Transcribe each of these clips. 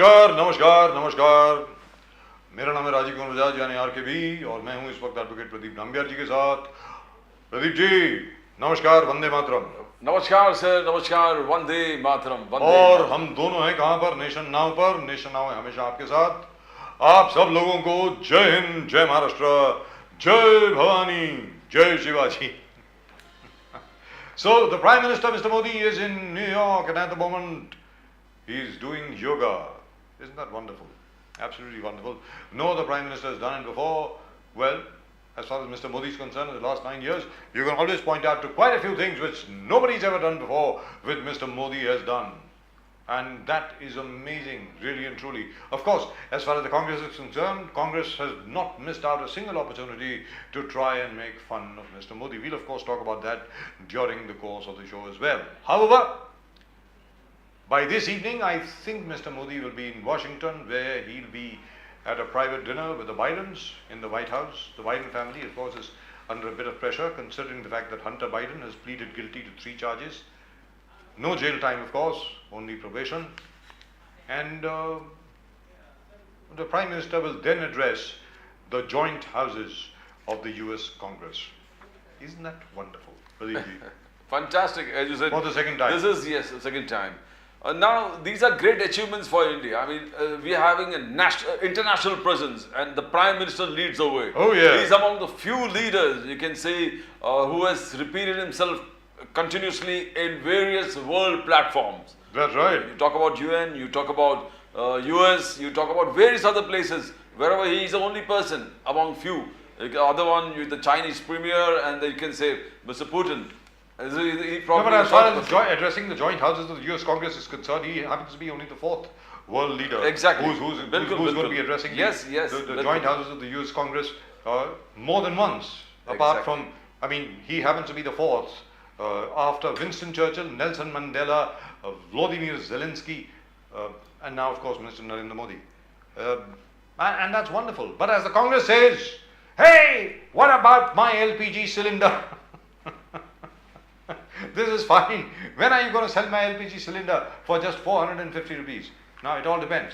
नमस्कार नमस्कार नमस्कार। मेरा नाम है राजीव कुमार बजाज यानी आर के बी और मैं हूं इस वक्त एडवोकेट प्रदीप नाम्बियार जी के साथ। प्रदीप जी नमस्कार, वंदे मातरम। नमस्कार सर, नमस्कार, वंदे मातरम, वंदे और मातरम। हम दोनों हैं कहां पर? नेशन नाउ पर। नेशन नाउ है हमेशा आपके साथ। आप सब लोगों को जय हिंद, जय महाराष्ट्र, जय भवानी, जय Shivaji. So the Prime Minister, Mr. Modi, is in New York and at the moment he is doing yoga. Isn't that wonderful? Absolutely wonderful. No other Prime Minister has done it before. Well, as far as Mr. Modi is concerned, in the last 9 years, you can always point out to quite a few things which nobody's ever done before, which Mr. Modi has done. And that is amazing, really and truly. Of course, as far as the Congress is concerned, Congress has not missed out a single opportunity to try and make fun of Mr. Modi. We'll of course talk about that during the course of the show as well. However, by this evening, I think Mr. Modi will be in Washington, where he'll be at a private dinner with the Bidens in the White House. The Biden family, of course, is under a bit of pressure considering the fact that Hunter Biden has pleaded guilty to 3 charges. No jail time, of course, only probation. And the Prime Minister will then address the joint houses of the US Congress. Isn't that wonderful? Fantastic, as you said. For the second time. This is, yes, the second time. Now, these are great achievements for India. I mean, we are having a international presence and the Prime Minister leads the way. Oh, yeah. He is among the few leaders, you can say, who has repeated himself continuously in various world platforms. That's right. You talk about UN, you talk about US, you talk about various other places, wherever he is the only person among few. The other one, the Chinese premier, and you can say Mr. Putin. He No, but as far as addressing the joint houses of the US Congress is concerned, he happens to be only the 4th world leader. Exactly. Who's going to be addressing the joint houses of the US Congress more than once. Apart from, I mean, he happens to be the 4th. After Winston Churchill, Nelson Mandela, Vladimir Zelensky, and now, of course, Mr. Narendra Modi. And that's wonderful. But as the Congress says, hey, what about my LPG cylinder? This is fine. When are you going to sell my LPG cylinder for just 450 rupees? Now, it all depends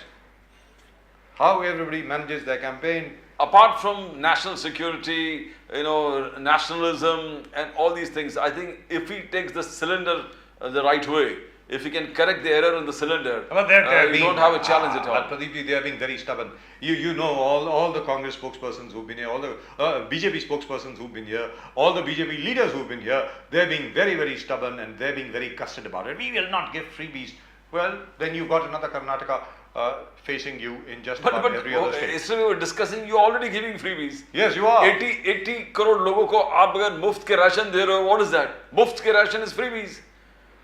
how everybody manages their campaign. Apart from national security, nationalism and all these things, I think if he takes the cylinder the right way, if he can correct the error in the cylinder, you don't have a challenge at all. But Pradeep, they are being very stubborn. You know all the Congress spokespersons who've been here, all the BJP spokespersons who've been here, all the BJP leaders who've been here, they're being very, very stubborn and they're being very custard about it. We will not give freebies. Well, then you've got another Karnataka facing you in just about every other state. Yesterday we were discussing, you're already giving freebies. Yes, you are. 80 crore लोगों को आप अगर मुफ्त के ration दे रहे हो, what is that? मुफ्त के ration is freebies.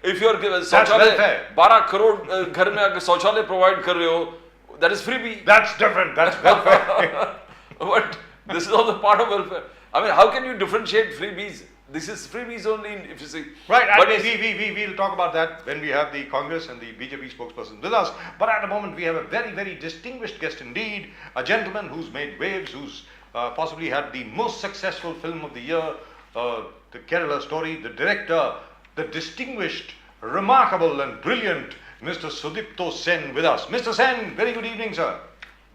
If you are शौचालय 12 करोड़ घर में अगर शौचालय provide कर रहे हो, that is freebie. That's different. That's welfare. But this is also part of welfare. I mean, how can you differentiate freebies? This is freebies only, if you see. Right, but we'll talk about that when we have the Congress and the BJP spokesperson with us. But at the moment, we have a very, very distinguished guest indeed, a gentleman who's made waves, who's possibly had the most successful film of the year, the Kerala Story, the director, the distinguished, remarkable and brilliant Mr. Sudipto Sen with us. Mr. Sen, very good evening, sir.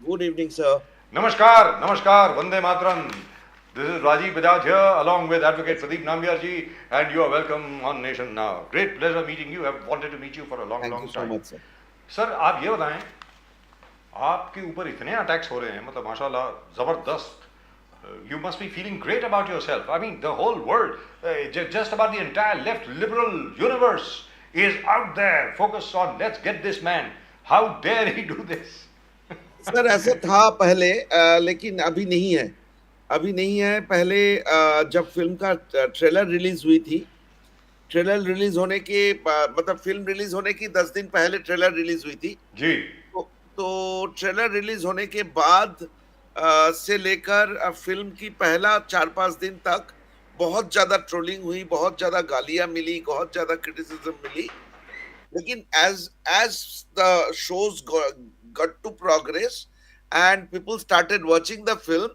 Good evening, sir. Namaskar, namaskar, Vande Mataram. This is Rajiv Bajaj here, along with Advocate Pradeep Nambiar ji, and you are welcome on Nation Now. Great pleasure meeting you. I've wanted to meet you for a long, long time. Thank you so much, sir. Sir आप ये बताएं, आपके ऊपर इतने attacks हो रहे हैं, मतलब माशाल्लाह जबरदस्त. You must be feeling great about yourself. I mean, the whole world, just about the entire left liberal universe is out there focused on let's get this man. How dare he do this? Sir ऐसे था पहले, लेकिन अभी नहीं है. अभी नहीं है. पहले जब फिल्म का ट्रेलर रिलीज हुई थी, ट्रेलर रिलीज होने के मतलब फिल्म रिलीज होने की 10 दिन पहले ट्रेलर रिलीज हुई थी जी. तो ट्रेलर रिलीज होने के बाद से लेकर फिल्म की पहला 4-5 दिन तक बहुत ज्यादा ट्रोलिंग हुई, बहुत ज्यादा गालियां मिली, बहुत ज्यादा क्रिटिसिज्म मिली. लेकिन as the shows got to progress and people started watching the film,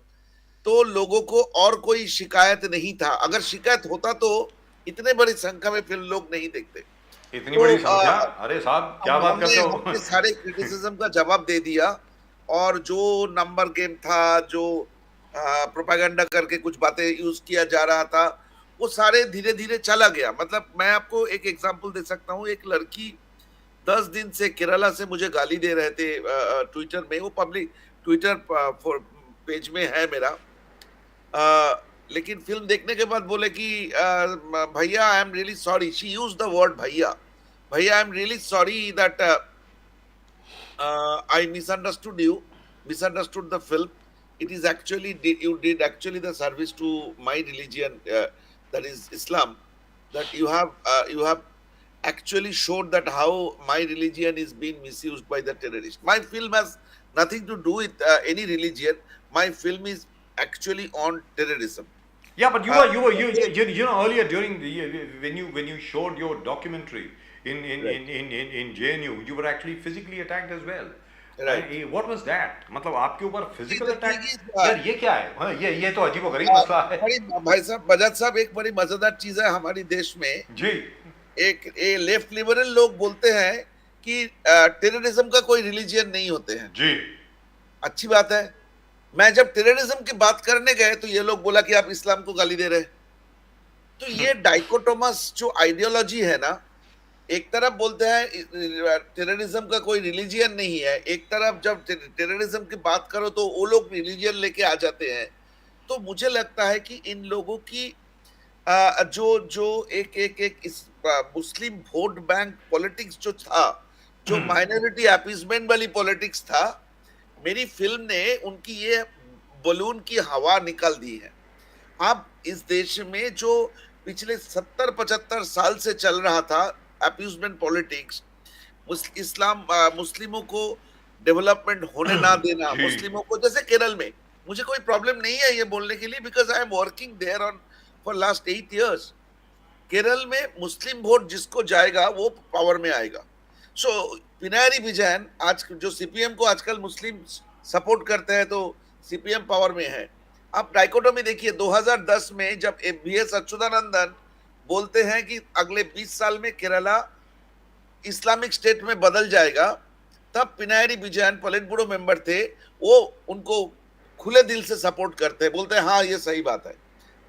तो लोगों को और कोई शिकायत नहीं था. अगर शिकायत होता तो इतने बड़ी संख्या में फिल्म लोग नहीं देखते. इतनी तो बड़ी संख्या, अरे साहब क्या बात हमने करते हमने हो। सारे क्रिटिसिज्म का जवाब दे दिया, और जो नंबर गेम था, जो प्रोपागेंडा करके कुछ बातें यूज किया जा रहा था, वो सारे धीरे धीरे चला गया। मतलब मैं आपको एक एग्जांपल दे सकता हूँ। एक लड़की 10 दिन से केरला से मुझे गाली दे रहे थे ट्विटर में। वो पब्लिक ट्विटर पेज में है मेरा। लेकिन फिल्म देखने के बाद बोले कि भैया I am really sorry, she use the word भैया, भैया I am really sorry that I misunderstood you, misunderstood the film. It is actually you did actually the service to my religion, that is Islam. That you have actually showed that how my religion is being misused by the terrorists. My film has nothing to do with any religion. My film is actually on terrorism. Yeah, but Uh, you know earlier during the when you showed your documentary right, in JNU, you were actually physically attacked as well. right. What was that? मतलब आपके ऊपर See, physical the attack? thing is, यार ये क्या है? हाँ, ये तो अजीबोगरीब uh, मसला है। बड़ी भाई साहब, बजाज साहब, एक बड़ी मजेदार चीज है हमारी देश में। जी एक लेफ्ट लिबरल लोग बोलते हैं कि टेररिज्म का कोई रिलीजियन नहीं होते हैं। जी अच्छी बात है। मैं जब टेररिज्म की बात करने गए तो ये लोग बोला कि आप इस्लाम को गाली दे रहे हैं। तो ये डाइकोटोमस जो आइडियोलॉजी है ना, एक तरफ बोलते हैं टेररिज्म का कोई रिलीजियन नहीं है, एक तरफ जब टेररिज्म की बात करो तो वो लोग रिलीजियन लेके आ जाते हैं। तो मुझे लगता है कि इन लोगों की जो जो एक एक एक इस मुस्लिम वोट बैंक पॉलिटिक्स जो था, जो माइनॉरिटी अपीसमेंट वाली पॉलिटिक्स था, मेरी फिल्म ने उनकी ये बलून की हवा निकाल दी है। अब इस देश में जो पिछले 70-75 साल से चल रहा था अपीसमेंट पॉलिटिक्स, मुस्लिमों को डेवलपमेंट होने ना देना, जी मुस्लिमों को, जैसे केरल में मुझे कोई प्रॉब्लम नहीं है ये बोलने के लिए, because I am working there on for last 8 years। Kerala में मुस्लिम वोट जिसको जाएगा वो पावर में आएगा। सो पिनारी विजयन आज जो सीपीएम को आजकल मुस्लिम सपोर्ट करते हैं, तो सीपीएम पावर में है। आप डाइकोटोमी देखिए, 2010 में जब वीएस अच्युतानंदन बोलते हैं कि अगले 20 साल में केरला इस्लामिक स्टेट में बदल जाएगा, तब पिनारी विजयन पॉलिट ब्यूरो मेंबर थे, वो उनको खुले दिल से सपोर्ट करते हैं, बोलते हैं हाँ ये सही बात है।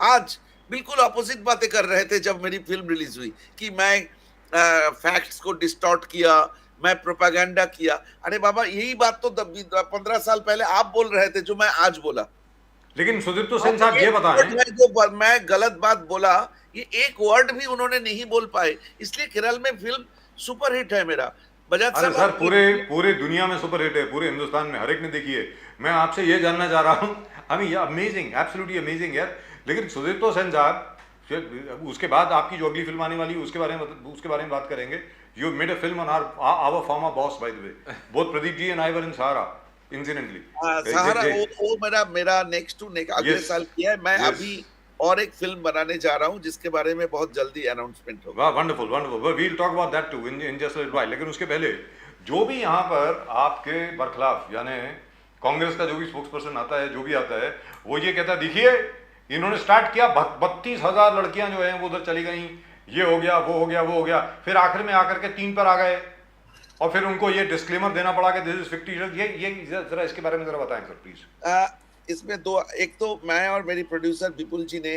आज बिल्कुल अपोजिट बातें कर रहे थे जब मेरी फिल्म रिलीज हुई कि मैं फैक्ट्स को डिस्टॉर्ट किया, मैं प्रोपागेंडा किया। अरे बाबा, यही बात तो 15 साल पहले आप बोल रहे थे जो मैं आज बोला। लेकिन सुदीप्तो सेन साहब ये बताएं, जो मैं गलत बात बोला, ये एक वर्ड भी उन्होंने नहीं बोल पाए, इसलिए केरल में फिल्म सुपर हिट है मेरा। बजाज अरे साहब, सर पूरे दुनिया में सुपर हिट है, पूरे हिंदुस्तान में हर एक ने देखी है। मैं आपसे ये जानना चाह रहा हूँ, I mean amazing, absolutely amazing यार। लेकिन सुदीप्तो सेन साहब, उसके बाद आपकी जो अगली फिल्म आने वाली है उसके बारे में बात करेंगे। You made a film on our former boss, by the way. Both Pradeep ji and I were in Sahara incidentally. Sahara वो मेरा नेक्स्ट टू नेक्स्ट अगले साल किया है। मैं अभी और एक फिल्म बनाने जा रहा हूँ जिसके बारे में बहुत जल्दी अनाउंसमेंट होगा। Wonderful wonderful, we will talk about that too in just a little while. लेकिन उसके पहले जो भी यहाँ पर आपके बरखिलाफ, यानी कांग्रेस का जो भी स्पोक्स पर्सन आता है, जो भी आता है, वो ये कहता है देखिए इन्होंने स्टार्ट किया, 32,000 लड़कियां जो हैं वो उधर चली गई, ये हो गया, वो हो गया, वो हो गया, फिर आखिर में आकर के 3 पर आ गए और फिर उनको ये डिस्क्लेमर देना पड़ा कि दिस इज फिक्टिशियस। ये जरा इसके बारे में जरा बताएं सर प्लीज। इसमें दो, एक तो मैं और मेरी प्रोड्यूसर विपुल जी ने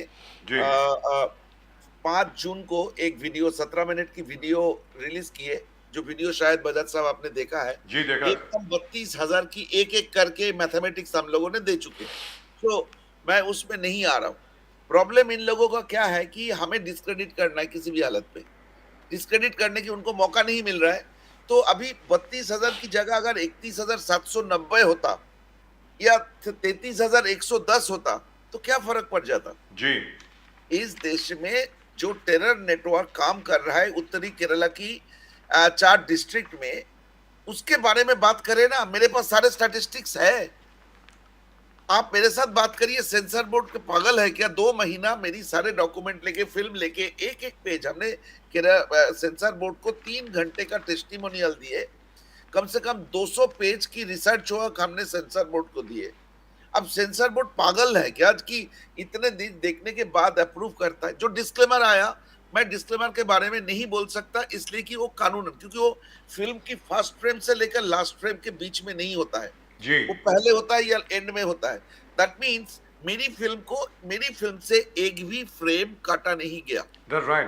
5 जून को एक वीडियो 17 मिनट की वीडियो रिलीज की है, जो वीडियो शायद बजाज साहब आपने देखा है। जी देखा। एकदम 32,000 की एक एक करके मैथमेटिक्स हम लोगों ने दे चुके हैं, तो मैं उसमें नहीं आ रहा हूँ। प्रॉब्लम इन लोगों का क्या है कि हमें डिस्क्रेडिट करना है, किसी भी हालत पे डिस्क्रेडिट करने की उनको मौका नहीं मिल रहा है। तो अभी 32,000 की जगह अगर 31,790 होता या 33,110 होता तो क्या फर्क पड़ जाता जी। इस देश में जो टेरर नेटवर्क काम कर रहा है उत्तरी केरला की 4 डिस्ट्रिक्ट में, उसके बारे में बात करें ना, मेरे पास सारे स्टैटिस्टिक्स है। आप मेरे साथ बात करिए, सेंसर बोर्ड के पागल है क्या? 2 महीना मेरी सारे डॉक्यूमेंट लेके, फिल्म लेके, एक एक पेज हमने सेंसर बोर्ड को 3 घंटे का टेस्टिमोनियल दिए, कम से कम 200 पेज की रिसर्च वर्क हमने सेंसर बोर्ड को दिए। अब सेंसर बोर्ड पागल है क्या कि इतने दिन देखने के बाद अप्रूव करता है? जो डिस्क्लेमर आया, मैं डिस्क्लेमर के बारे में नहीं बोल सकता, इसलिए कि वो कानूनन, क्योंकि वो फिल्म की फर्स्ट फ्रेम से लेकर लास्ट फ्रेम के बीच में नहीं होता है, जी वो पहले होता है या एंड में होता है। दैट मीन्स मेरी फिल्म से एक भी फ्रेम काटा नहीं गया। That's right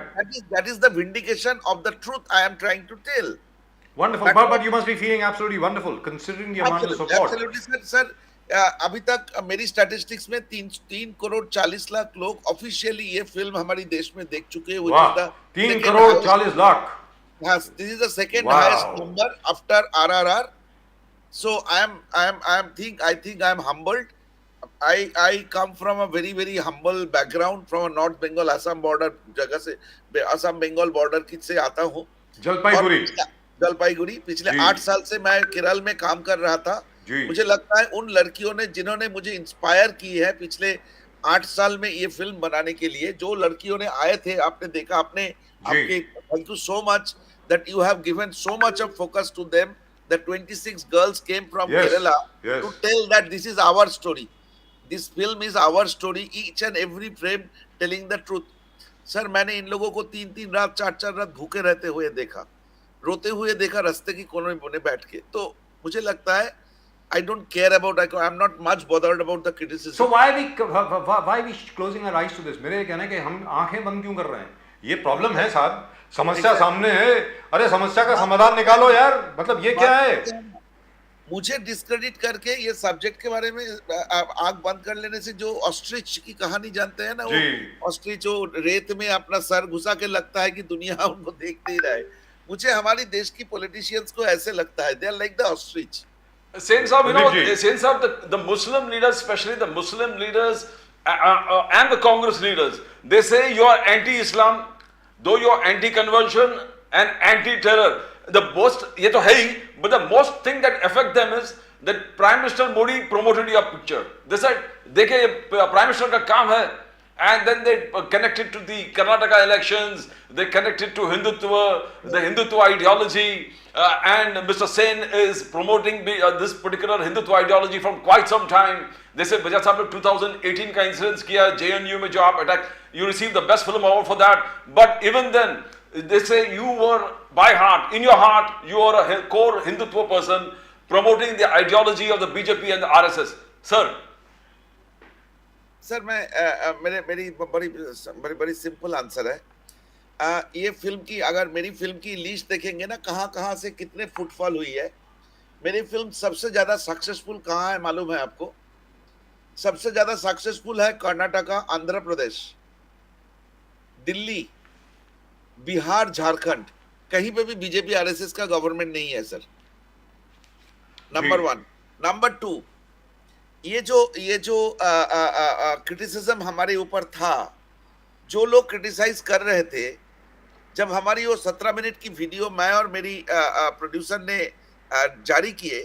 That is the vindication of the truth I am trying to tell. Wonderful but you must be feeling absolutely wonderful considering the amount of Absolutely, support absolutely, sir. अभी तक मेरी statistics में 3 करोड़ 40 लाख लोग officially ये film हमारी देश में देख चुके हैं। वाह 3 crore 40 lakh Yes, this is the second Wow. highest number after RRR. So I think I am humbled. I come from a very humble background from a North Bengal Assam border जगह से, असम बंगाल बॉर्डर की से आता हूँ। जलपाईगुड़ी जलपाईगुड़ी पिछले जी। 8 साल से मैं केरल में काम कर रहा था। जी मुझे लगता है उन लड़कियों ने जिन्होंने मुझे इंस्पायर की है पिछले 8 साल में ये फिल्म बनाने के लिए, जो लड़कियों ने आए थे, आपने देखा, आपने आपके thank you so much that you have given so much of focus to them. The 26 girls came from Yes, Kerala yes. to tell that this is our story. This film is our story, each and every frame telling the truth. Sir मैंने इन लोगों को 3 रात 4 रात भूखे रहते हुए देखा, रोते हुए देखा रास्ते की कोने में बैठ के। तो मुझे लगता है I don't care about, I'm not much bothered about the criticism. So why we closing our eyes to this? मेरे कहना है कि हम आंखें बंद क्यों कर रहे हैं? ये प्रॉब्लम है साहब, समस्या सामने है, अरे समस्या का समाधान निकालो यार, मतलब ये क्या है? मुझे डिस्क्रेडिट करके ये सब्जेक्ट के बारे में आंख बंद कर लेने से, जो ऑस्ट्रिच की कहानी जानते हैं ना, वो ऑस्ट्रिच जो रेत में अपना सर घुसा के लगता है कि दुनिया उनको देख नहीं रहा है, मुझे हमारी देश की पॉलिटिशियंस को ऐसे लगता है, they are like the ostrich. Sain Saab, you know, Sain Saab, the Muslim leaders, especially the Muslim leaders and the Congress leaders, they say you are anti-Islam, though you are anti-conversion and anti-terror. The most, ये तो है ही, but the most thing that affect them is that Prime Minister Modi promoted your picture. They said, देखिए Prime Minister का काम है, and then they connected to the Karnataka elections, they connected to Hindutva, the Hindutva ideology, and Mr. Sen is promoting this particular Hindutva ideology from quite some time. They said, Bajaj Saab ने 2018 का incidence किया JNU में जो आप attack, you received the best film award for that. But even then, they say you were by heart, in your heart, you are a core Hindutva person promoting the ideology of the BJP and the RSS. Sir. Sir मैं मेरी बड़ी simple answer है। ये film की, अगर मेरी film की list देखेंगे ना, कहाँ से कितने फुटफॉल हुई है, मेरी फिल्म सबसे ज्यादा सक्सेसफुल कहाँ है मालूम है आपको? सबसे ज्यादा सक्सेसफुल है कर्नाटका, आंध्र प्रदेश, दिल्ली, बिहार, झारखंड, कहीं पे भी बीजेपी आरएसएस का गवर्नमेंट नहीं है सर। नंबर 1। नंबर 2, ये जो क्रिटिसिज्म हमारे ऊपर था, जो लोग क्रिटिसाइज कर रहे थे, जब हमारी वो 17 मिनट की वीडियो मैं और मेरी प्रोड्यूसर ने जारी किए,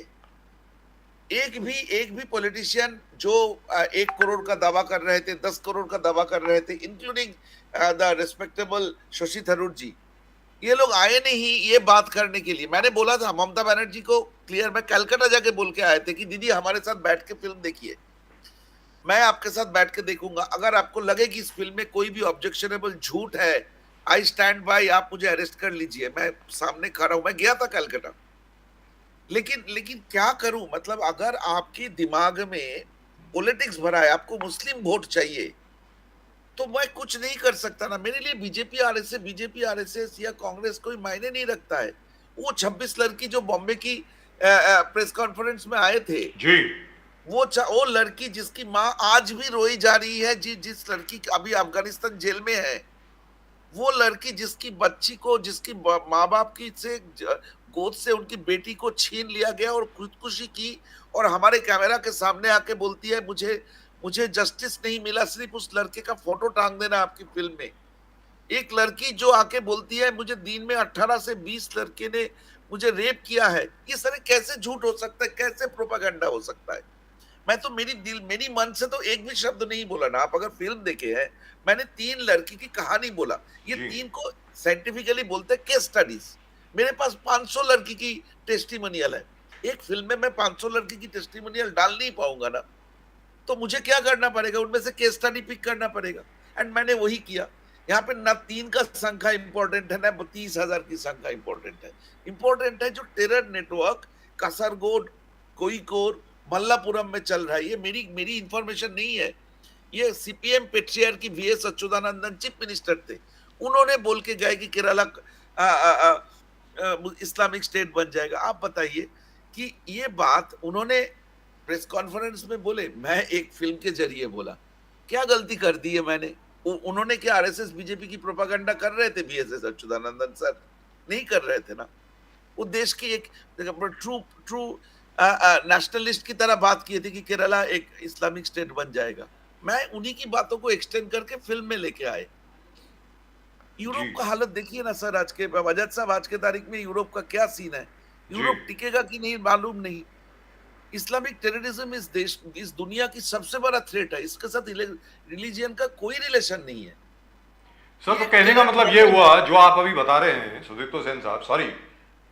एक भी पॉलिटिशियन जो 1 करोड़ का दावा कर रहे थे, 10 करोड़ का दावा कर रहे थे, including the respectable Shashi Tharoor ji, ये लोग आए नहीं ये बात करने के लिए। मैंने बोला था ममता बनर्जी को क्लियर, मैं कलकत्ता जाके बोल के आए थे कि दीदी हमारे साथ बैठ के फिल्म देखिए, मैं आपके साथ बैठ के देखूंगा, अगर आपको लगे कि इस फिल्म में कोई भी ऑब्जेक्शनेबल झूठ है, आई स्टैंड बाय, आप मुझे अरेस्ट कर लीजिए, मैं सामने खड़ा हूं। मैं गया था कलकत्ता, लेकिन क्या करूं, मतलब अगर आपके दिमाग में पॉलिटिक्स भरा है, आपको मुस्लिम वोट चाहिए, तो मैं कुछ नहीं कर सकता ना। मेरे लिए बीजेपी आरएसएस या कांग्रेस कोई मायने नहीं रखता है। वो 26 लड़की जो बॉम्बे की प्रेस कॉन्फ्रेंस में आए थे जी, वो लड़की जिसकी माँ आज भी रोई जा रही है, जिस लड़की अभी अफगानिस्तान जेल में है, वो लड़की जिसकी बच्ची को, जिसकी माँ बाप की से गोद से उनकी बेटी को छीन लिया गया और खुदकुशी की, और हमारे कैमरा के सामने आके बोलती है मुझे जस्टिस नहीं मिला, सिर्फ उस लड़के का फोटो टांग देना आपकी फिल्म में। एक लड़की जो आके बोलती है मुझे दिन में 18 से 20 लड़के ने मुझे रेप किया है, ये सारे कैसे झूठ हो सकता है, कैसे प्रोपेगेंडा हो सकता है? मैं तो मेरी मन से तो एक भी शब्द नहीं बोला ना। आप अगर फिल्म देखे हैं, मैंने 3 लड़की की कहानी बोला, ये 3 को साइंटिफिकली बोलते हैं केस स्टडीज। मेरे पास 500 लड़की की टेस्टिमोनियल है, एक फिल्म में मैं 500 लड़की की टेस्टिमोनियल डाल नहीं पाऊंगा ना, तो मुझे क्या करना पड़ेगा, उनमें से केस स्टडी पिक करना पड़ेगा, एंड मैंने वही किया। यहाँ पे ना 3 का संख्या इंपॉर्टेंट है, ना 30,000 की संख्या इंपॉर्टेंट है। इंपॉर्टेंट है जो टेरर नेटवर्क कासरगोड, कोइकोड, मल्लापुरम में चल रहा है। ये मेरी मेरी इंफॉर्मेशन नहीं है। ये सीपीएम पेट्रियार की वीएस अच्युतानंदन चीफ मिनिस्टर थे। उन्होंने बोल के गए कि केरला इस्लामिक स्टेट बन जाएगा। आप बताइए कि ये बात उन्होंने प्रेस कॉन्फ्रेंस में बोले, मैं एक फिल्म के जरिए बोला। क्या गलती कर दी है मैंने? उन्होंने क्या आरएसएस बीजेपी की प्रोपागेंडा कर रहे थे बीएसएस अच्युतानंदन सर? नहीं कर रहे थे ना। वो देश की एक ट्रू ट्रू नेशनलिस्ट की तरह बात की थी कि केरला एक इस्लामिक स्टेट बन जाएगा। मैं उन्हीं की बातों को एक्सटेंड करके फिल्म में लेके आए। यूरोप जी का हालत देखिए ना सर, आज के वजह साहब, आज के तारीख में यूरोप का क्या सीन है? जी यूरोप टिकेगा कि नहीं मालूम नहीं। इस्लामिक टेररिज्म इस दुनिया की सबसे बड़ा थ्रेट है। इसके साथ रिलीजियन का कोई रिलेशन नहीं है। सर, तो ये कहने का टेरर मतलब ये हुआ जो आप अभी बता रहे हैं सुदीप्तो सेन साहब, सॉरी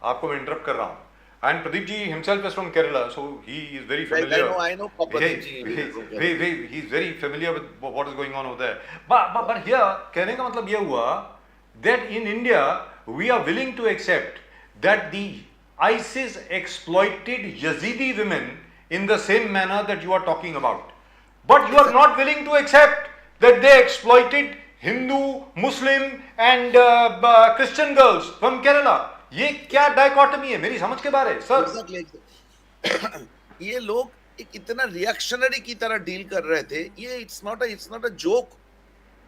आपको मैं इंटरप्ट कर रहा हूँ, and Pradeep ji himself is from Kerala, so he is very familiar, I know Pradeep ji is from Kerala. he is very familiar with what is going on over there. But here कहने का मतलब ये हुआ that in India we are willing to accept that the ISIS exploited Yazidi women in the same manner that you are talking about, but you are not willing to accept that they exploited Hindu, Muslim and Christian girls from Kerala. ये क्या dichotomy है मेरी समझ के बारे sir? Exactly. ये लोग एक इतना रिएक्शनरी की तरह डील कर रहे थे। ये इट्स नॉट अ जोक।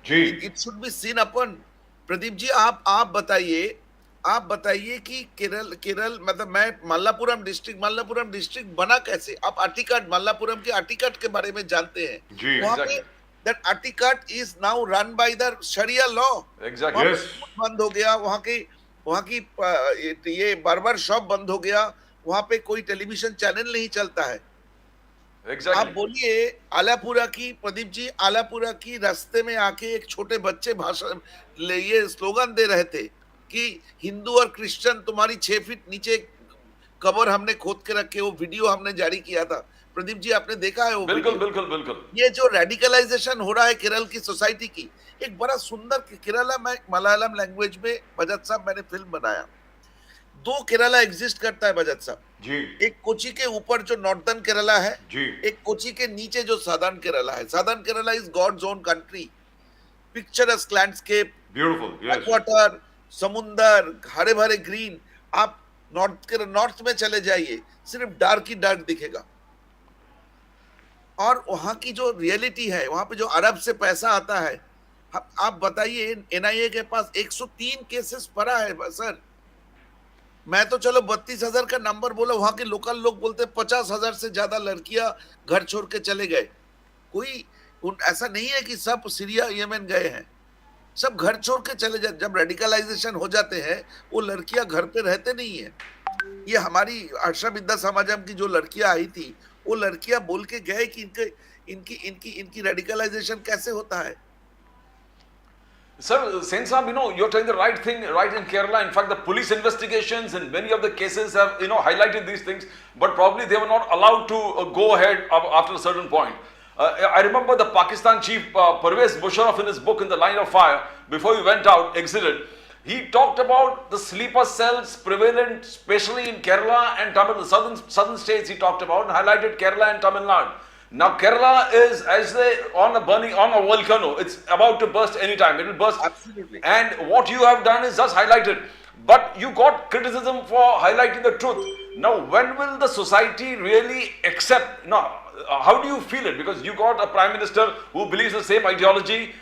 जी इट शुड बी सीन अपन। प्रदीप जी आप बताइए कि केरल मतलब मैं मल्लापुरम डिस्ट्रिक्ट बना कैसे? आप आर्टिकट मल्लापुरम के आर्टिकट के बारे में जानते हैं? जी वहाँ पे that article is now run by the sharia law. Exactly. Yes. बंद हो गया, वहाँ की ये बार्बर शॉप बंद हो गया, वहाँ पे कोई टेलीविजन चैनल नहीं चलता है। आप Exactly. बोलिए आलापुरा की, प्रदीप जी आलापुरा की रास्ते में आके एक छोटे बच्चे भाषण ये स्लोगन दे रहे थे कि हिंदू और क्रिश्चियन तुम्हारी 6 फीट नीचे कब्र हमने खोद के रखे। वो वीडियो हमने जारी किया था। प्रदीप जी आपने देखा है वो बिल्कुल वीडियो? बिल्कुल बिल्कुल। ये जो रेडिकलाइजेशन हो रहा है केरल की सोसाइटी की, एक बड़ा सुंदर केरला में मलयालम लैंग्वेज में बजट साहब मैंने फिल्म बनाया। 2 केरला एग्जिस्ट करता है बजट साहब। जी एक कोची के ऊपर जो नॉर्दर्न केरला है, जी एक कोची के नीचे जो सादर्न केरला है। Southern Kerala is God's own country. Picturesque landscape, beautiful, yes water, समुंदर, हरे भरे ग्रीन। आप नॉर्थ में चले जाइए, सिर्फ डार्क ही डार्क दिखेगा। और वहां की जो रियलिटी है, वहां पे जो अरब से पैसा आता है, आप बताइए एनआईए के पास 103 केसेस पड़ा है सर। मैं तो चलो 32,000 का नंबर बोला, वहां के लोकल लोग बोलते 50,000 से ज्यादा लड़कियां घर छोड़ के चले गए। ऐसा नहीं है कि सब सीरिया यमन गए हैं, सब घर छोड़ के चले जाते। जब रेडिकलाइजेशन हो जाते हैं वो लड़कियां घर पे रहते नहीं है। ये हमारी हर्षा विद्या समाजम की जो लड़कियां आई थी, वो लड़कियां बोल के गए कि इनकी रेडिकलाइजेशन कैसे होता है। Sir, Sen Saab, you're telling the right thing right in Kerala. In fact, the police investigations in many of the cases have, highlighted these things, but probably they were not allowed to go ahead after a certain point. I remember the Pakistan chief, Pervez Musharraf, in his book, In the Line of Fire, before he went out, exited, he talked about the sleeper cells prevalent, especially in Kerala and Tamil, the southern states he talked about, and highlighted Kerala and Tamil Nadu. Now Kerala is on a volcano. It's about to burst anytime. It will burst. Absolutely. And what you have done is just highlighted. But you got criticism for highlighting the truth. Now, when will the society really accept? Now, how do you feel it? Because you got a prime minister who believes the same ideology.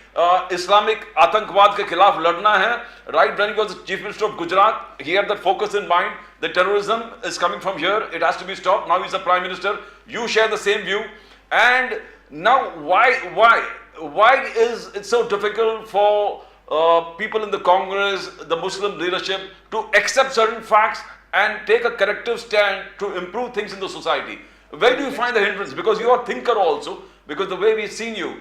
Islamic आतंकवाद के खिलाफ लड़ना है. Right when he was the chief minister of Gujarat, he had that focus in mind. The terrorism is coming from here. It has to be stopped. Now he's the prime minister. You share the same view. And now, why is it so difficult for people in the Congress, the Muslim leadership, to accept certain facts and take a corrective stand to improve things in the society? Where do you find the hindrance? Because you are a thinker also. Because the way we've seen you,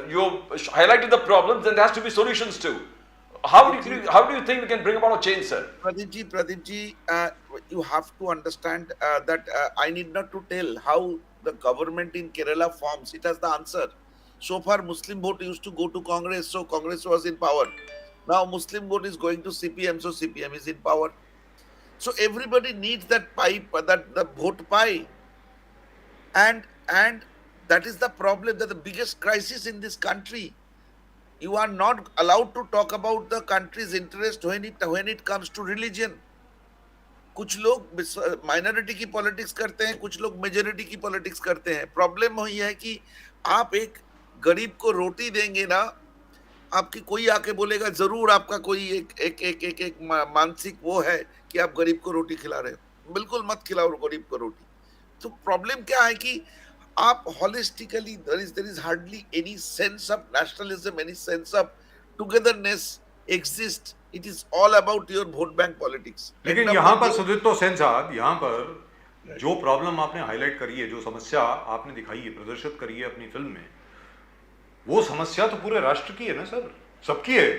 you highlighted the problems, and there has to be solutions too. How do you think we can bring about a change, sir? Pradeep ji, you have to understand that I need not to tell how the government in Kerala forms. It has the answer. So far Muslim vote used to go to Congress, so Congress was in power. Now Muslim vote is going to CPM, so CPM is in power. So everybody needs that pipe, that the vote pie, and that is the problem, that the biggest crisis in this country. You are not allowed to talk about the country's interest when it comes to religion. कुछ लोग minority की politics करते हैं, कुछ लोग majority की politics करते हैं. प्रॉब्लम वही है कि आप एक गरीब को रोटी देंगे ना, आपकी कोई आके बोलेगा जरूर आपका कोई एक मानसिक वो है कि आप गरीब को रोटी खिला रहे हो. बिल्कुल मत खिलाओ गरीब को रोटी. तो प्रॉब्लम क्या है कि आप holistically there is hardly any sense of nationalism, any sense of togetherness exist. It is all about your vote bank politics. लेकिन यहाँ पर सुदीप्तो सेन साहब, यहाँ पर जो प्रॉब्लम आपने हाईलाइट करी है, जो समस्या आपने दिखाई है, प्रदर्शित करी है अपनी फिल्म में, वो समस्या तो पूरे राष्ट्र की है ना सर, सबकी है.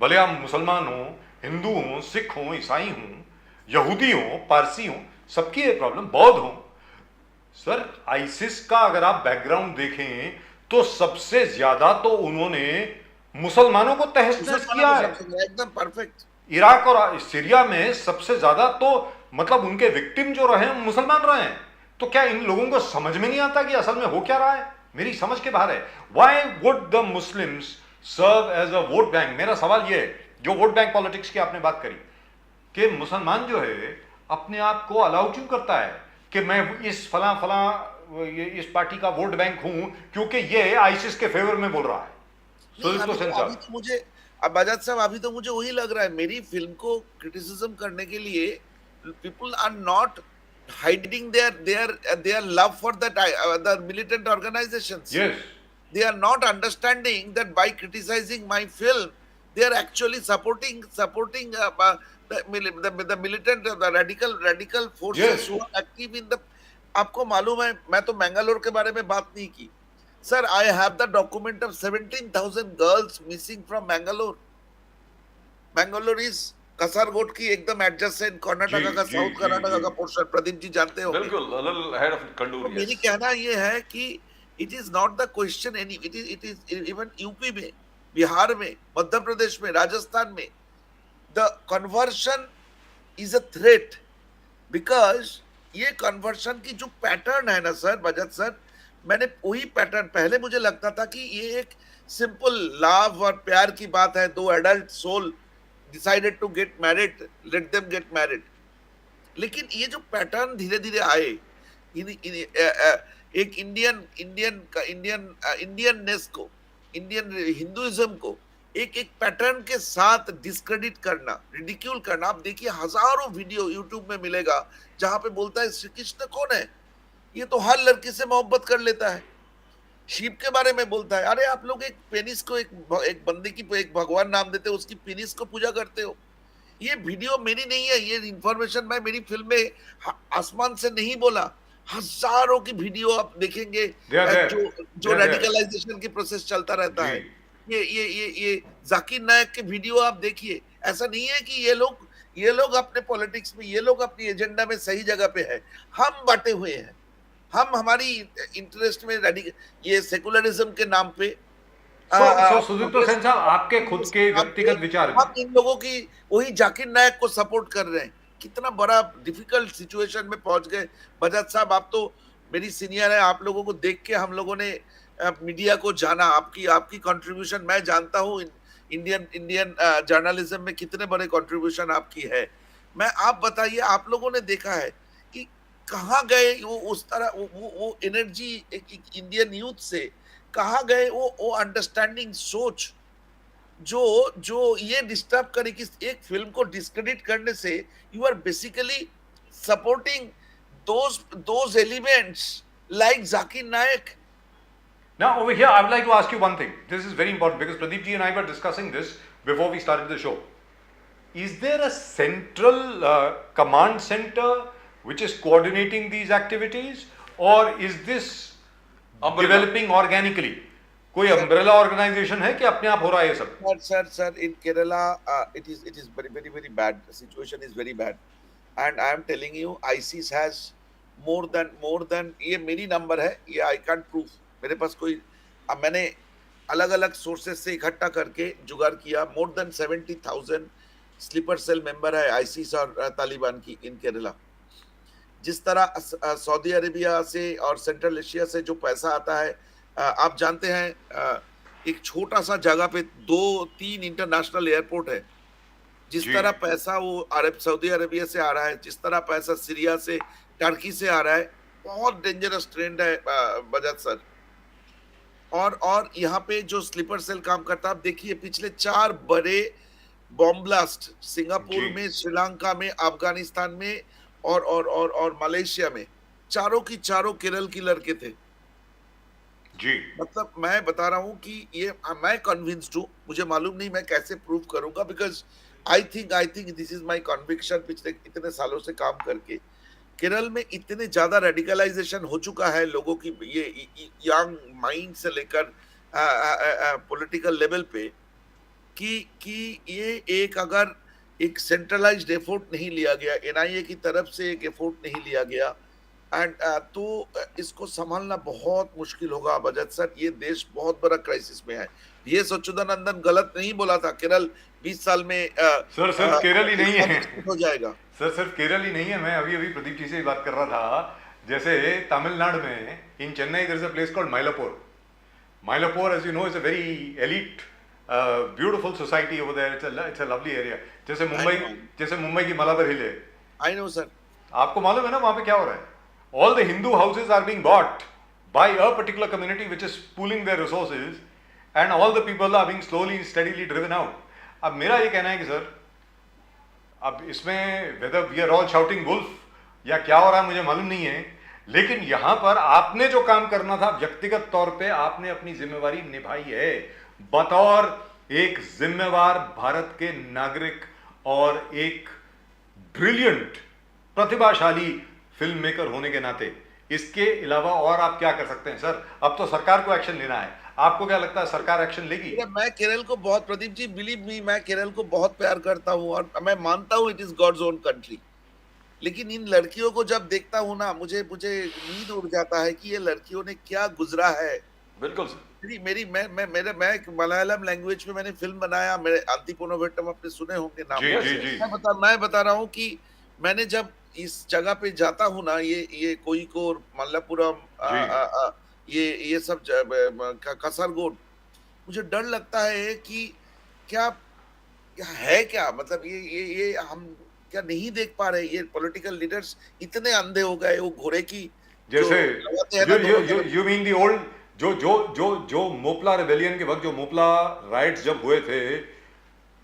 भले आप मुसलमान हो, हिंदू हो, सिख हो, ईसाई हो, यहूदी हो, पारसी हो, सबकी है प्रॉब्लम, बौद्ध हो. सर आईसिस का अगर आप बैकग्राउंड देखें तो सबसे ज्यादा तो उन्होंने मुसलमानों को तहस नहस किया है. एकदम परफेक्ट. इराक और सीरिया में सबसे ज्यादा तो मतलब उनके विक्टिम जो रहे हैं मुसलमान रहे हैं. तो क्या इन लोगों को समझ में नहीं आता कि असल में हो क्या रहा है? मेरी समझ के बाहर है. Why would the Muslims serve as a vote bank? मेरा सवाल ये है, जो वोट बैंक पॉलिटिक्स की आपने बात करी, कि मुसलमान जो है अपने आप को अलाउ क्यों करता है कि मैं इस फला फला इस पार्टी का वोट बैंक हूं क्योंकि ये आईसिस के फेवर में बोल रहा है. अभी तो मुझे बजाज साहब, अभी तो मुझे वही लग रहा है, मेरी फिल्म को क्रिटिसिज्म करने के लिए people are not hiding their love for the militant organizations. Yes. They are not understanding that by criticizing my film, they are actually supporting the militant, the radical forces. Yes. Who are active in the. आपको मालूम है, मैं तो मैंगलोर के बारे में बात नहीं की. Sir, I have the document of 17,000 girls missing from Mangalore. Mangalore is कसरगोट की एकदम एडजस्टेंट कर्नाटका का, साउथ कर्नाटका का पोर्शन. प्रदीप जी जानते हो. बिल्कुल, a little ahead of Kandur. मेरी कहना ये है कि it is not the question any, it is even UP में, बिहार में, मध्य प्रदेश में, राजस्थान में, the conversion is a threat. Because ये कन्वर्शन की जो पैटर्न है ना सर, बजट सर, मैंने वही पैटर्न, पहले मुझे लगता था कि ये एक सिंपल लव और प्यार की बात है, दो adult soul decided to get married, let them get married. लेकिन ये जो पैटर्न धीरे धीरे आए, एक इंडियननेस को, इंडियन हिंदुइज्म को एक पैटर्न के साथ डिस्क्रेडिट करना, रिडिक्यूल करना. आप देखिए हजारों वीडियो यूट्यूब में मिलेगा जहां पे बोलता है श्री कृष्ण कौन है, ये तो हर लड़की से मोहब्बत कर लेता है. शिव के बारे में बोलता है. अरे आप लोग एक पेनिस को एक बंदे की एक भगवान नाम देते हो, उसकी पेनिस को पूजा करते हो. ये वीडियो मेरी नहीं है, ये इंफॉर्मेशन मैं मेरी फिल्म में आसमान से नहीं बोला. हजारों की वीडियो आप देखेंगे जो रेडिकलाइजेशन की प्रोसेस चलता रहता है. ये जाकिर नायक के वीडियो आप देखिए. ऐसा नहीं है कि ये लोग अपने पॉलिटिक्स में, ये लोग अपनी एजेंडा में सही जगह पे है. हम बांटे हुए हैं, हम हमारी इंटरेस्ट में ये सेकुलरिज्म के नाम पे. सुदीप्तो सेन साहब, आपके खुद के व्यक्तिगत विचार, हम इन लोगों की वही जाकिर नायक को सपोर्ट कर रहे हैं. कितना बड़ा डिफिकल्ट सिचुएशन में पहुंच गए. बजाज साहब, आप तो मेरी सीनियर है, आप लोगों को देख के हम लोगों ने मीडिया को जाना, आपकी कंट्रीब्यूशन मैं जानता हूँ. इंडियन जर्नलिज्म में कितने बड़े कंट्रीब्यूशन आपकी है. आप बताइए, आप लोगों ने देखा है कि कहाँ गए वो उस तरह वो एनर्जी इंडियन यूथ से, कहाँ गए वो अंडरस्टैंडिंग सोच जो ये डिस्टर्ब करे कि एक फिल्म को डिस्क्रेडिट करने से you are basically supporting those elements like Zakir Naik. Now over here I would like to ask you one thing. This is very important because Pradeep ji and I were discussing this before we started the show. Is there a central command center which is coordinating these activities, or is this developing organically? कोई umbrella organization है कि अपने आप हो रहा है ये सब? Sir, in Kerala it is very bad. The situation is very bad, and I am telling you, ISIS has more than ये मेरी नंबर है, ये I can't prove. मेरे पास कोई अब मैंने अलग अलग सोर्सेस से इकट्ठा करके जुगाड़ किया, more than 70,000 sleeper cell member है आईसिस और तालिबान की इन केरला। जिस तरह सऊदी अरेबिया से और सेंट्रल एशिया से जो पैसा आता है, आप जानते हैं, एक छोटा सा जगह पे 2-3 इंटरनेशनल एयरपोर्ट है। जिस जी तरह पैसा वो अरब सऊदी अरेबिया से आ रहा है, जिस तरह पैसा सीरिया से, टर्की से आ रहा है, बहुत डेंजरस ट्रेंड है बजाज सर। और यहाँ पे जो स्लीपर सेल काम करता है, आप देखिए पिछले 4 बड़े बॉम्ब ब्लास्ट सिंगापुर जी में, श्रीलंका में, अफगानिस्तान में और मलेशिया में, चारों की चारों केरल की लड़के थे। जी मतलब मैं बता रहा हूँ कि ये मैं कन्विंस्ड हूँ, मुझे मालूम नहीं मैं कैसे प्रूव करूंगा, because I think this is my conviction पिछले इतने सालों से काम करके। केरल में इतने ज्यादा रेडिकलाइजेशन हो चुका है लोगों की, ये यंग माइंड से लेकर पॉलिटिकल लेवल पे, कि ये एक अगर एक सेंट्रलाइज्ड एफोर्ट नहीं लिया गया, एनआईए की तरफ से एक एफोर्ट नहीं लिया गया, एंड तो इसको संभालना बहुत मुश्किल होगा बजाज सर। ये देश बहुत बड़ा क्राइसिस में है। ये सच्चिदानंदन गलत नहीं बोला था, केरल 20 साल में सर सिर्फ केरल ही नहीं है हो जाएगा। सर सिर्फ केरल ही नहीं है, मैं अभी अभी प्रदीप जी से ही बात कर रहा था। जैसे तमिलनाडु में in Chennai there is a place called Mylapore. Mylapore as you know is a very elite beautiful society over there, it's a lovely area. जैसे मुंबई की मलाबार हिल है। I know sir. आपको मालूम है ना वहां पे क्या हो रहा है? All the Hindu houses are being bought by a particular community which is pooling their resources and all the people are being slowly steadily driven out. अब मेरा ये कहना है कि सर, अब इसमें whether we are all shouting wolf या क्या हो रहा है मुझे मालूम नहीं है, लेकिन यहां पर आपने जो काम करना था व्यक्तिगत तौर पे आपने अपनी जिम्मेवारी निभाई है बतौर एक जिम्मेवार भारत के नागरिक और एक ब्रिलियंट प्रतिभाशाली फिल्म मेकर होने के नाते। इसके अलावा और आप क्या कर सकते हैं सर? अब तो सरकार को एक्शन लेना है। आपको क्या लगता है सरकार एक्शन लेगी? मैं केरल को बहुत, प्रदीप जी बिलीव मी, मैं केरल को बहुत प्यार करता हूँ और मैं मानता हूँ it is God's own country. लेकिन इन लड़कियों को जब देखता हूँ ना, मुझे नींद उड़ जाता है कि ये लड़कियों ने क्या गुजरा है। बिल्कुल सर। मैं मलयालम लैंग्वेज में मैंने फिल्म बनाया, मेरे अंतिपोनोवेट्टम आपने सुने होंगे नाम। जी मैं बता रहा हूँ कि मैंने जब इस जगह पे जाता हूँ ना, ये कोयिकोड, मल्लापुरम, ये सब कासरगोड, मुझे डर लगता है कि क्या है, क्या मतलब ये हम क्या नहीं देख पा रहे? ये पॉलिटिकल लीडर्स इतने अंधे हो गए, वो घोड़े की जैसे लगाते हैं ना दोनों तरफ। यू मीन दी ओल्ड जो मोपला रिबेलियन के वक्त जो मोपला राइट्स जब हुए थे,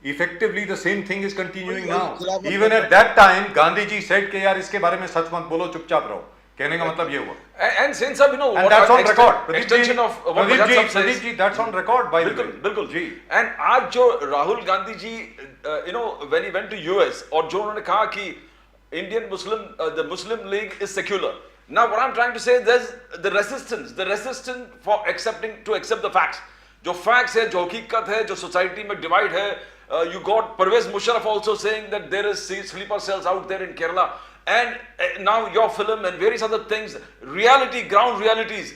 effectively the same thing is continuing now. Even at that time Gandhi ji said कि यार इसके बारे में सच मत बोलो, चुपचाप रहो। कहने का मतलब ये हुआ। And since you know And what that's are on record. extension of what Pradeep Bajaj ji, Sahab says. Pradeep ji, that's on record by the way. बिल्कुल जी। And आज जो Rahul Gandhi ji when he went to US और जो उन्होंने कहा कि Indian Muslim the Muslim League is secular. Now what I'm trying to say, there's the resistance for accept the facts. जो facts है, जो हकीकत है, जो society में divide है, you got Pervez Musharraf also saying that there is sleeper cells out there in Kerala. And now your film and various other things, ground realities.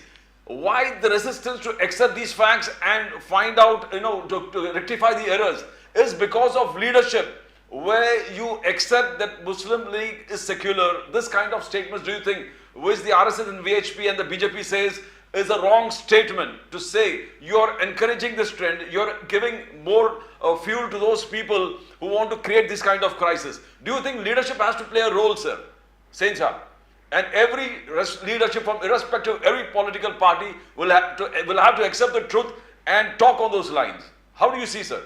Why the resistance to accept these facts and find out, to rectify the errors is because of leadership, where you accept that Muslim League is secular. This kind of statements, do you think, which the RSS and VHP and the BJP says is a wrong statement to say? You're encouraging this trend, you're giving more fuel to those people who want to create this kind of crisis. Do you think leadership has to play a role, sir? Sain Saab. And every leadership from irrespective of every political party will have to accept the truth and talk on those lines. How do you see, sir?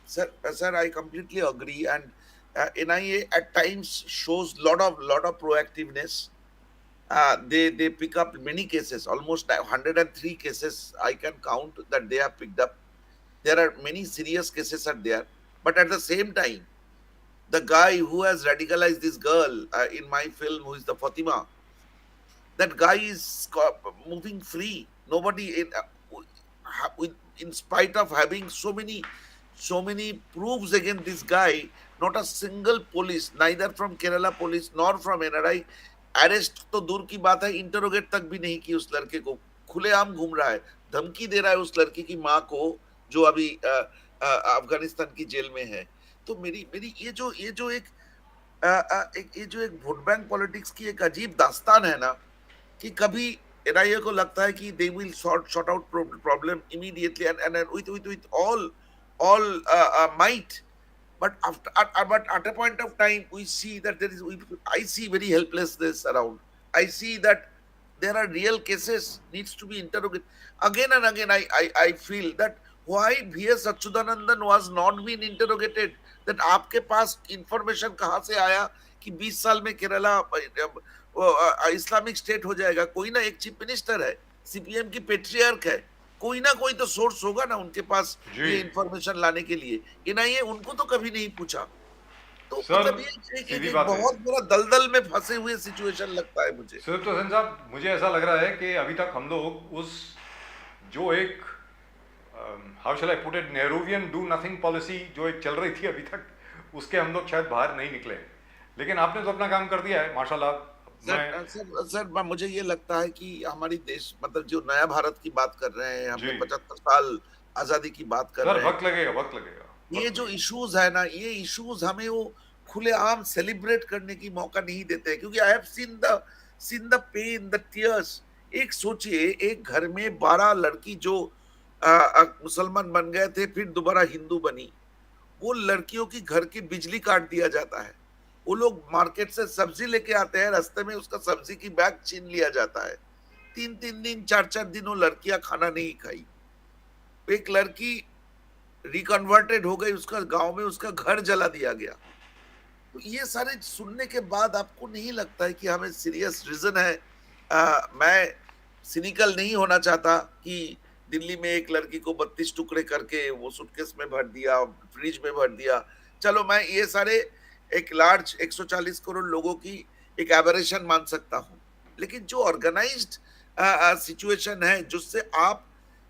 Sir, I completely agree. And NIA at times shows lot of proactiveness. They pick up many cases, almost 103 cases I can count that they have picked up. There are many serious cases are there, but at the same time, the guy who has radicalized this girl in my film, who is the Fatima, that guy is moving free. Nobody, in spite of having so many proofs against this guy, not a single police, neither from Kerala police nor from NRI, arrest तो दूर की बात है, interrogate तक भी नहीं की उस लड़के को, खुलेआम घूम रहा है, धमकी दे रहा है उस लड़की की माँ को जो अभी अफगानिस्तान की जेल में है। तो मेरी मेरी ये जो एक वोट बैंक पॉलिटिक्स की एक अजीब दास्तान है ना, कि कभी एनआईए को लगता है कि they will sort out problem immediately and with all might, but at a point of time we see that I see very helplessness around. I see that there are real cases needs to be interrogated again and again. I feel that why V.S. Achyutanandan was not been interrogated, that आपके पास information कहाँ से आया कि 20 साल में Kerala Islamic state हो जाएगा? कोई ना एक चीफ मिनिस्टर है, सीपीएम की पेट्रियार्क है, कोई ना कोई तो सोर्स होगा ना उनके पास जी। ये इंफॉर्मेशन लाने के लिए। एनआईए उनको तो कभी नहीं पूछा। तो सर, मतलब ये सीधी एक बात है। बहुत बड़ा दलदल में फंसे हुए सिचुएशन लगता है मुझे। सुदीप्त हुसैन साहब, मुझे ऐसा लग रहा है कि अभी तक हम लोग उस जो एक how shell I put it, Nehruvian do nothing policy जो एक चल रही थी अभी तक, उसके हम लोग शायद बाहर नहीं निकले। लेकिन आपने तो अपना काम कर दिया है माशाल्लाह। सर मुझे ये लगता है कि हमारी देश मतलब जो नया भारत की बात कर रहे हैं, हमने जी। 75 साल आजादी की बात कर सर रहे हैं। वक्त लगेगा, वक्त लगेगा। ये जो इश्यूज है ना, ये इश्यूज हमें वो खुलेआम सेलिब्रेट करने की मौका नहीं देते हैं, क्योंकि I have seen the pain, the tears. एक सोचिए, एक घर में 12 लड़की जो मुसलमान बन गए थे फिर दोबारा हिंदू बनी, वो लड़कियों की घर की बिजली काट दिया जाता है। वो लोग मार्केट से सब्जी लेके आते हैं, रास्ते में उसका सब्जी की बैग छीन लिया जाता है। 3-3 दिन 4-4 दिन वो लड़कियां खाना नहीं खाई। एक लड़की रिकन्वर्टेड हो गई, उसका गांव में उसका घर जला दिया गया। तो ये सारे सुनने के बाद आपको नहीं लगता है कि हमें सीरियस रीजन है? मैं सिनिकल नहीं होना चाहता कि दिल्ली में एक लड़की को 32 टुकड़े करके वो सूटकेस में भर दिया, फ्रिज में भर दिया। चलो मैं ये सारे एक लार्ज 140 करोड़ लोगों की एक एबरेशन मान सकता हूँ, लेकिन जो ऑर्गेनाइज्ड सिचुएशन है जिससे आप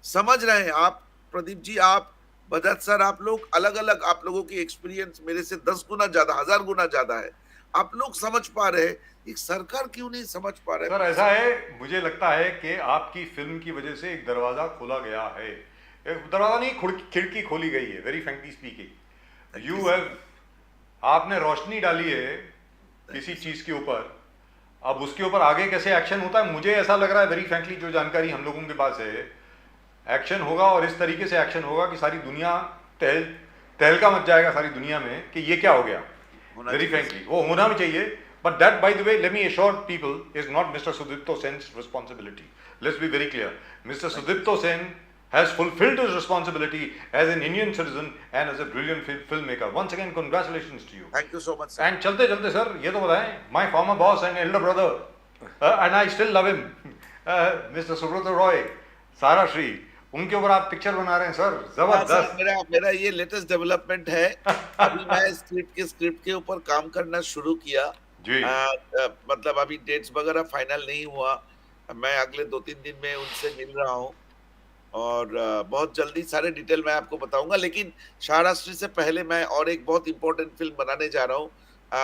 समझ रहे हैं, आप प्रदीप जी, आप बजाज सर, आप लोग अलग अलग, आप लोगों की एक्सपीरियंस मेरे से 10 गुना ज्यादा, 1000 गुना ज्यादा है। आप लोग समझ पा रहे हैं, एक सरकार क्यों नहीं समझ पा रहे? सर ऐसा है, मुझे लगता है कि आपकी फिल्म की वजह से एक दरवाजा खोला गया है। एक दरवाजा नहीं, खिड़की खोली गई है। Very frankly speaking, you have, आपने रोशनी डाली है किसी चीज के ऊपर। अब उसके ऊपर आगे कैसे एक्शन होता है, मुझे ऐसा लग रहा है वेरी फ्रैंकली, जो जानकारी हम लोगों के पास है, एक्शन होगा और इस तरीके से एक्शन होगा कि सारी दुनिया तहलका मच जाएगा सारी दुनिया में कि ये क्या हो गया। वेरी फ्रैंकली वो होना भी चाहिए। But that, by the way, let me assure people, is not Mr. Sudipto Sen's responsibility. Let's be very clear. Mr. Sudipto Sen has fulfilled his responsibility as an Indian citizen and as a brilliant filmmaker. Once again, congratulations to you. Thank you so much, sir. And चलते चलते sir ये तो बताएं, my former boss and elder brother, and I still love him, Mr. Subrata Roy, सारा श्री, उनके ऊपर आप picture बना रहे हैं सर, जबरदस्त। मेरा ये लेटेस्ट डेवलपमेंट है। अभी मैं स्क्रिप्ट के ऊपर काम करना शुरू किया जी। मतलब अभी डेट्स वगैरह फाइनल नहीं हुआ। मैं अगले 2-3 दिन में उनसे मिल रहा हूँ और बहुत जल्दी सारे डिटेल मैं आपको बताऊंगा। लेकिन शाहरास्त्री से पहले मैं और एक बहुत इंपॉर्टेंट फिल्म बनाने जा रहा हूँ।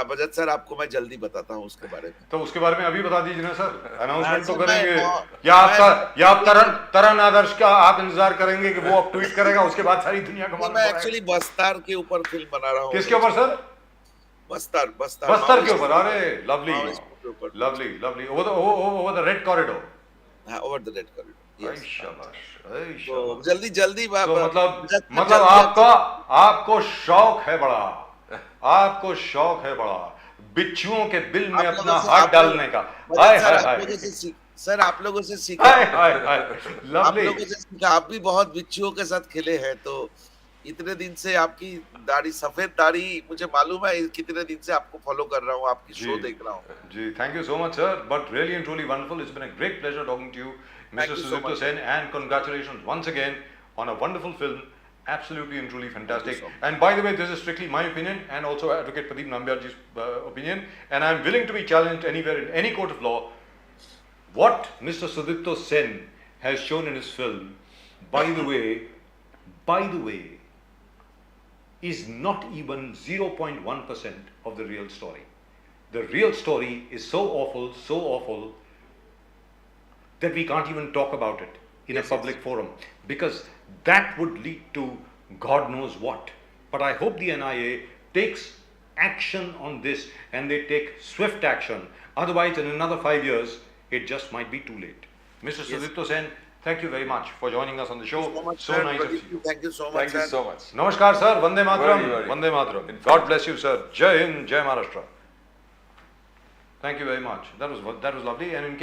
बजाज सर, आपको मैं जल्दी बताता हूँ उसके बारे में। तो उसके बारे में अभी बता दीजिए ना सर, अनाउंसमेंट तो सर, करेंगे या आप तरन आदर्श का आप इंतजार करेंगे कि वो अब ट्वीट करेगा, उसके बाद सारी दुनिया को मालूम मैं पड़ेगा। एक्चुअली बस्तार के ऊपर फिल्म बना रहा हूँ। किसके ऊपर सर? बस्तार के ऊपर। अरे लवली ऊपर, lovely, over the red corridor. हाँ, ओवर द रेड कॉरिडोर। शाबाश। तो जल्दी तो मतलब आपको शौक है बड़ा, आपको शौक है बड़ा बिच्छुओं के बिल में अपना हाथ डालने का। हाय हाय हाय सर, आप लोगों से सीखा। हाय लवली। आप लोगों से सीखा, आप भी बहुत बिच्छुओं के साथ खेले हैं। तो इतने दिन से आपकी दाढ़ी, सफेद दाढ़ी, मुझे मालूम है कितने दिन से आपको फॉलो कर रहा हूँ, आपकी शो देख रहा हूँ। जी, thank you so much sir, but really and truly wonderful. It's been a great pleasure talking to you, Mr. Sudipto Sen, and congratulations once again on a wonderful film. Absolutely and truly fantastic. And by the way, this is strictly my opinion and also Advocate Pradeep Nambiarji's opinion, and I'm willing to be challenged anywhere in any court of law. What Mr. Sudipto Sen has shown in his film, by the way, is not even 0.1% of the real story. The real story is so awful that we can't even talk about it. in a Yes, public forum, because that would lead to God knows what. But I hope the NIA takes action on this and they take swift action. Otherwise, in another 5 years, it just might be too late. Mr. Yes. Sudipto Sen, thank you very much for joining us on the show. So much, So sir. nice of Pradeep, you. Thank you so much, Thank you sir. so much. Namaskar, sir. Vande Mataram. Very, very. Vande Mataram. In fact- God bless you, sir. Jai Hind, Jai Maharashtra. Thank you very much. That was lovely. And in case